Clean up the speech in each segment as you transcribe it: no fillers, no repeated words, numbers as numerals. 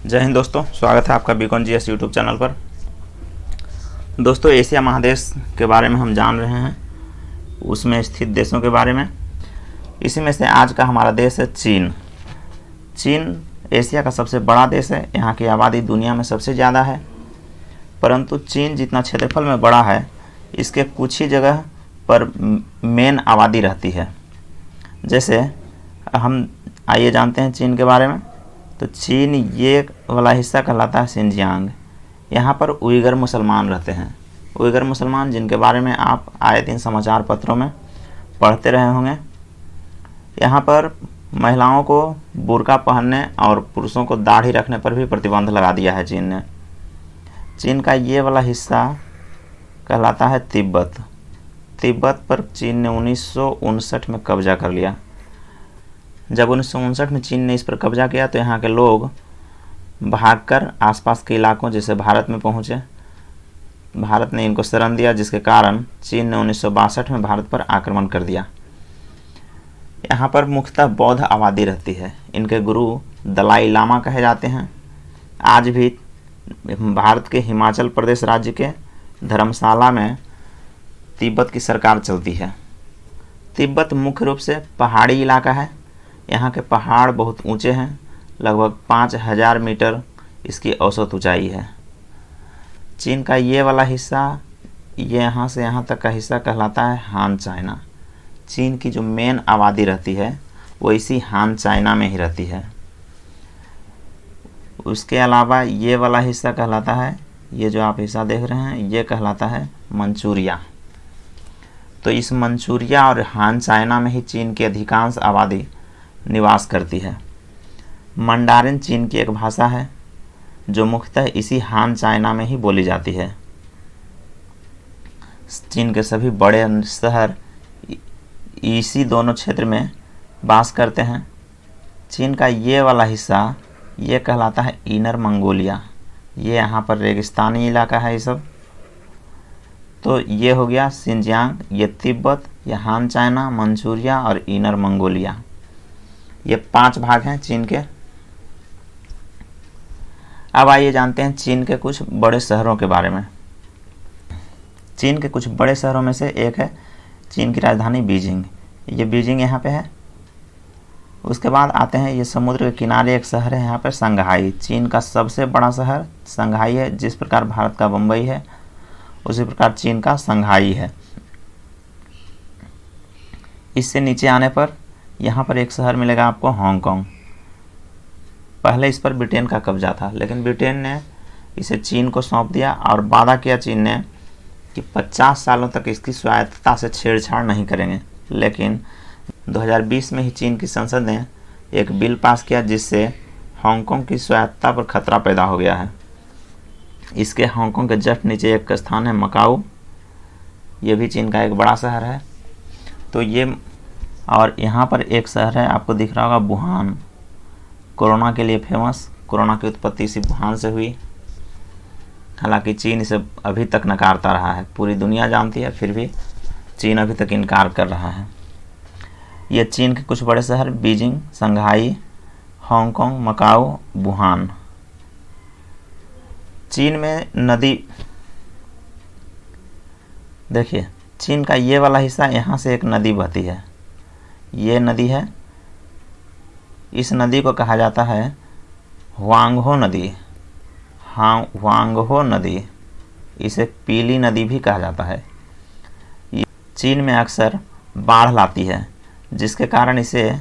जय हिंद दोस्तों, स्वागत है आपका बीकॉन जीएस यूट्यूब चैनल पर। दोस्तों, एशिया महादेश के बारे में हम जान रहे हैं, उसमें स्थित देशों के बारे में। इसी में से आज का हमारा देश है चीन। चीन एशिया का सबसे बड़ा देश है। यहाँ की आबादी दुनिया में सबसे ज़्यादा है। परंतु चीन जितना क्षेत्रफल में बड़ा है, इसके कुछ ही जगह पर मेन आबादी रहती है। जैसे हम आइए जानते हैं चीन के बारे में। तो चीन ये वाला हिस्सा कहलाता है शिनजियांग। यहाँ पर उइगर मुसलमान रहते हैं। उइगर मुसलमान जिनके बारे में आप आए दिन समाचार पत्रों में पढ़ते रहे होंगे। यहाँ पर महिलाओं को बुर्का पहनने और पुरुषों को दाढ़ी रखने पर भी प्रतिबंध लगा दिया है चीन ने। चीन का ये वाला हिस्सा कहलाता है तिब्बत। तिब्बत पर चीन ने 1959 में कब्जा कर लिया। जब 1959 में चीन ने इस पर कब्जा किया तो यहाँ के लोग भागकर आसपास के इलाकों जैसे भारत में पहुँचे। भारत ने इनको शरण दिया, जिसके कारण चीन ने 1962 में भारत पर आक्रमण कर दिया। यहाँ पर मुख्यतः बौद्ध आबादी रहती है। इनके गुरु दलाई लामा कहे जाते हैं। आज भी भारत के हिमाचल प्रदेश राज्य के धर्मशाला में तिब्बत की सरकार चलती है। तिब्बत मुख्य रूप से पहाड़ी इलाका है। यहाँ के पहाड़ बहुत ऊंचे हैं, लगभग 5000 मीटर इसकी औसत ऊंचाई है। चीन का ये वाला हिस्सा, ये यहाँ से यहाँ तक का हिस्सा कहलाता है हान चाइना। चीन की जो मेन आबादी रहती है वो इसी हान चाइना में ही रहती है। उसके अलावा ये वाला हिस्सा कहलाता है, ये जो आप हिस्सा देख रहे हैं, ये कहलाता है मंचूरिया। तो इस मंचूरिया और हान चाइना में ही चीन की अधिकांश आबादी निवास करती है। मंडारिन चीन की एक भाषा है जो मुख्यतः इसी हान चाइना में ही बोली जाती है। चीन के सभी बड़े शहर इसी दोनों क्षेत्र में वास करते हैं। चीन का ये वाला हिस्सा ये कहलाता है इनर मंगोलिया। ये यहाँ पर रेगिस्तानी इलाका है ये सब। तो ये हो गया शिनजियांग, ये तिब्बत, ये हान चाइना, मंचूरिया और इनर मंगोलिया। ये 5 भाग हैं चीन के। अब आइए जानते हैं चीन के कुछ बड़े शहरों के बारे में। चीन के कुछ बड़े शहरों में से एक है चीन की राजधानी बीजिंग। ये बीजिंग यहाँ पे है। उसके बाद आते हैं, ये समुद्र के किनारे एक शहर है यहाँ पर संघाई। चीन का सबसे बड़ा शहर संघाई है। जिस प्रकार भारत का बम्बई है, उसी प्रकार चीन का संघाई है। इससे नीचे आने पर यहाँ पर एक शहर मिलेगा आपको, हांगकांग। पहले इस पर ब्रिटेन का कब्जा था, लेकिन ब्रिटेन ने इसे चीन को सौंप दिया और वादा किया चीन ने कि 50 सालों तक इसकी स्वायत्तता से छेड़छाड़ नहीं करेंगे। लेकिन 2020 में ही चीन की संसद ने एक बिल पास किया जिससे हांगकांग की स्वायत्तता पर खतरा पैदा हो गया है। इसके हांगकांग के जस्ट नीचे एक स्थान है मकाऊ। ये भी चीन का एक बड़ा शहर है। तो ये, और यहाँ पर एक शहर है आपको दिख रहा होगा, वुहान, कोरोना के लिए फेमस। कोरोना की उत्पत्ति इसी वुहान से हुई। हालांकि चीन इसे अभी तक नकारता रहा है। पूरी दुनिया जानती है, फिर भी चीन अभी तक इनकार कर रहा है। ये चीन के कुछ बड़े शहर बीजिंग, संघाई, हांगकांग, मकाऊ, वुहान। चीन में नदी देखिए, चीन का ये वाला हिस्सा, यहाँ से एक नदी बहती है। ये नदी है। इस नदी को कहा जाता है ह्वांगहो नदी। हाँ, ह्वांगहो नदी। इसे पीली नदी भी कहा जाता है। चीन में अक्सर बाढ़ लाती है, जिसके कारण इसे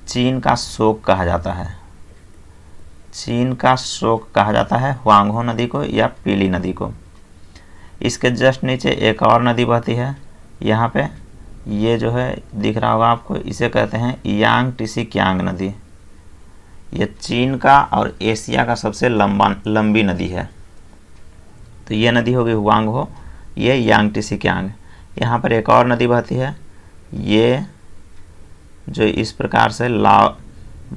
चीन का शोक कहा जाता है। चीन का शोक कहा जाता है ह्वांगहो नदी को या पीली नदी को। इसके जस्ट नीचे एक और नदी बहती है यहाँ पे। ये जो है दिख रहा होगा आपको, इसे कहते हैं यांगटीसी कियांग नदी। ये चीन का और एशिया का सबसे लंबी नदी है। तो ये नदी होगी ह्वांगहो, ये यांगटीसी कियांग। यहाँ पर एक और नदी बहती है, ये जो इस प्रकार से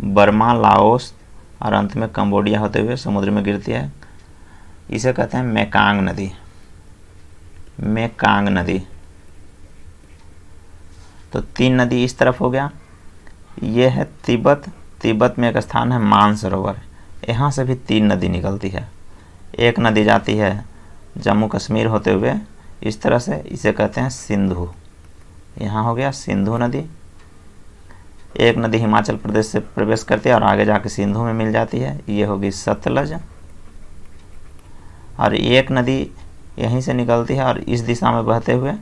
बर्मा, लाओस और अंत में कंबोडिया होते हुए समुद्र में गिरती है। इसे कहते हैं मेकांग नदी। मेकांग नदी। तो 3 नदी इस तरफ हो गया। ये है तिब्बत। तिब्बत में एक स्थान है मानसरोवर। यहाँ से भी 3 नदी निकलती है। एक नदी जाती है जम्मू कश्मीर होते हुए इस तरह से, इसे कहते हैं सिंधु। यहाँ हो गया सिंधु नदी। एक नदी हिमाचल प्रदेश से प्रवेश करती है और आगे जाके सिंधु में मिल जाती है, ये होगी सतलज। और एक नदी यहीं से निकलती है और इस दिशा में बहते हुए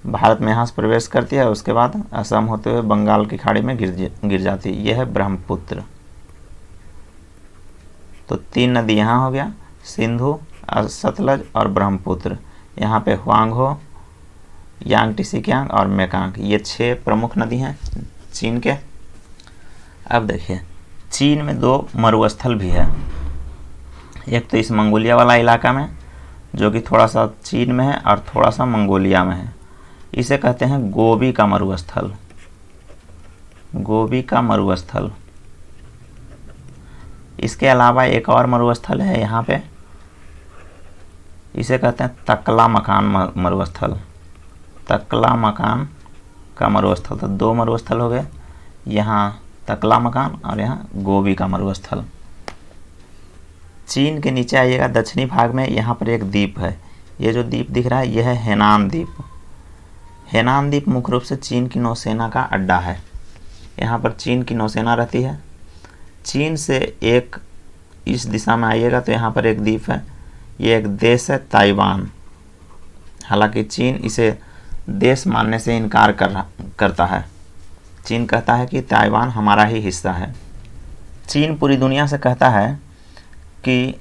भारत में यहाँ से प्रवेश करती है, उसके बाद असम होते हुए बंगाल की खाड़ी में गिर जाती है, यह है ब्रह्मपुत्र। तो 3 नदी यहाँ हो गया, सिंधु, सतलज और ब्रह्मपुत्र। यहाँ पे हुआंगहो, यांगटीसिकियांग और मेकांग, ये 6 प्रमुख नदी हैं चीन के। अब देखिए चीन में 2 मरुस्थल भी है। एक तो इस मंगोलिया वाला इलाका में जो कि थोड़ा सा चीन में है और थोड़ा सा मंगोलिया में है, इसे कहते हैं गोबी का मरुस्थल। गोबी का मरुस्थल। इसके अलावा एक और मरुस्थल है यहाँ पे, इसे कहते हैं तकला मकान मरुस्थल। तकला मकान का मरुस्थल। तो 2 मरुस्थल हो गए, यहाँ तकला मकान और यहाँ गोबी का मरुस्थल। चीन के नीचे आइएगा दक्षिणी भाग में, यहाँ पर एक द्वीप है। ये जो द्वीप दिख रहा है यह है हेनान द्वीप। हेनान द्वीप मुख्य रूप से चीन की नौसेना का अड्डा है। यहाँ पर चीन की नौसेना रहती है। चीन से एक इस दिशा में आइएगा तो यहाँ पर एक द्वीप है, ये एक देश है ताइवान। हालांकि चीन इसे देश मानने से इनकार करता है। चीन कहता है कि ताइवान हमारा ही हिस्सा है। चीन पूरी दुनिया से कहता है कि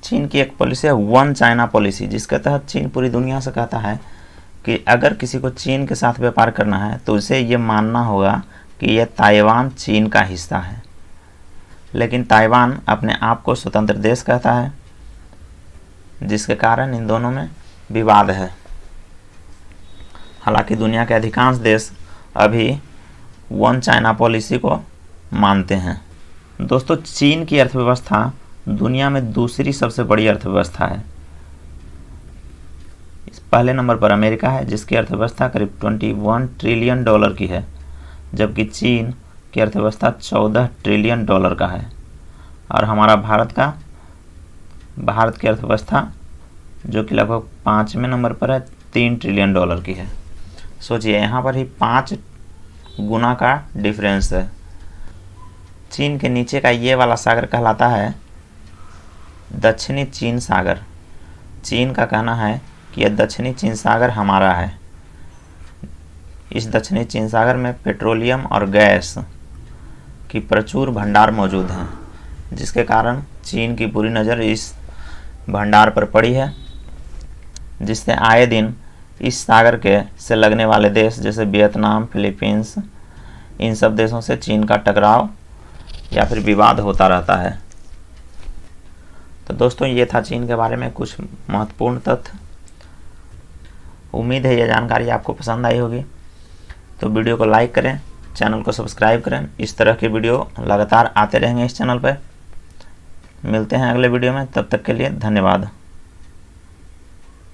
चीन की एक पॉलिसी है वन चाइना पॉलिसी, जिसके तहत चीन पूरी दुनिया से कहता है कि अगर किसी को चीन के साथ व्यापार करना है तो उसे ये मानना होगा कि यह ताइवान चीन का हिस्सा है। लेकिन ताइवान अपने आप को स्वतंत्र देश कहता है, जिसके कारण इन दोनों में विवाद है। हालांकि दुनिया के अधिकांश देश अभी वन चाइना पॉलिसी को मानते हैं। दोस्तों चीन की अर्थव्यवस्था दुनिया में दूसरी सबसे बड़ी अर्थव्यवस्था है। पहले नंबर पर अमेरिका है, जिसकी अर्थव्यवस्था करीब 21 ट्रिलियन डॉलर की है, जबकि चीन की अर्थव्यवस्था 14 ट्रिलियन डॉलर का है। और हमारा भारत की अर्थव्यवस्था जो कि लगभग 5वें नंबर पर है, 3 ट्रिलियन डॉलर की है। सोचिए यहाँ पर ही 5 गुना का डिफरेंस है। चीन के नीचे का ये वाला सागर कहलाता है दक्षिणी चीन सागर। चीन का कहना है कि यह दक्षिणी चीन सागर हमारा है। इस दक्षिणी चीन सागर में पेट्रोलियम और गैस की प्रचुर भंडार मौजूद हैं, जिसके कारण चीन की पूरी नज़र इस भंडार पर पड़ी है, जिससे आए दिन इस सागर के से लगने वाले देश जैसे वियतनाम, फिलीपींस, इन सब देशों से चीन का टकराव या फिर विवाद होता रहता है। तो दोस्तों ये था चीन के बारे में कुछ महत्वपूर्ण तथ्य। उम्मीद है यह जानकारी आपको पसंद आई होगी। तो वीडियो को लाइक करें, चैनल को सब्सक्राइब करें। इस तरह के वीडियो लगातार आते रहेंगे इस चैनल पर। मिलते हैं अगले वीडियो में, तब तक के लिए धन्यवाद।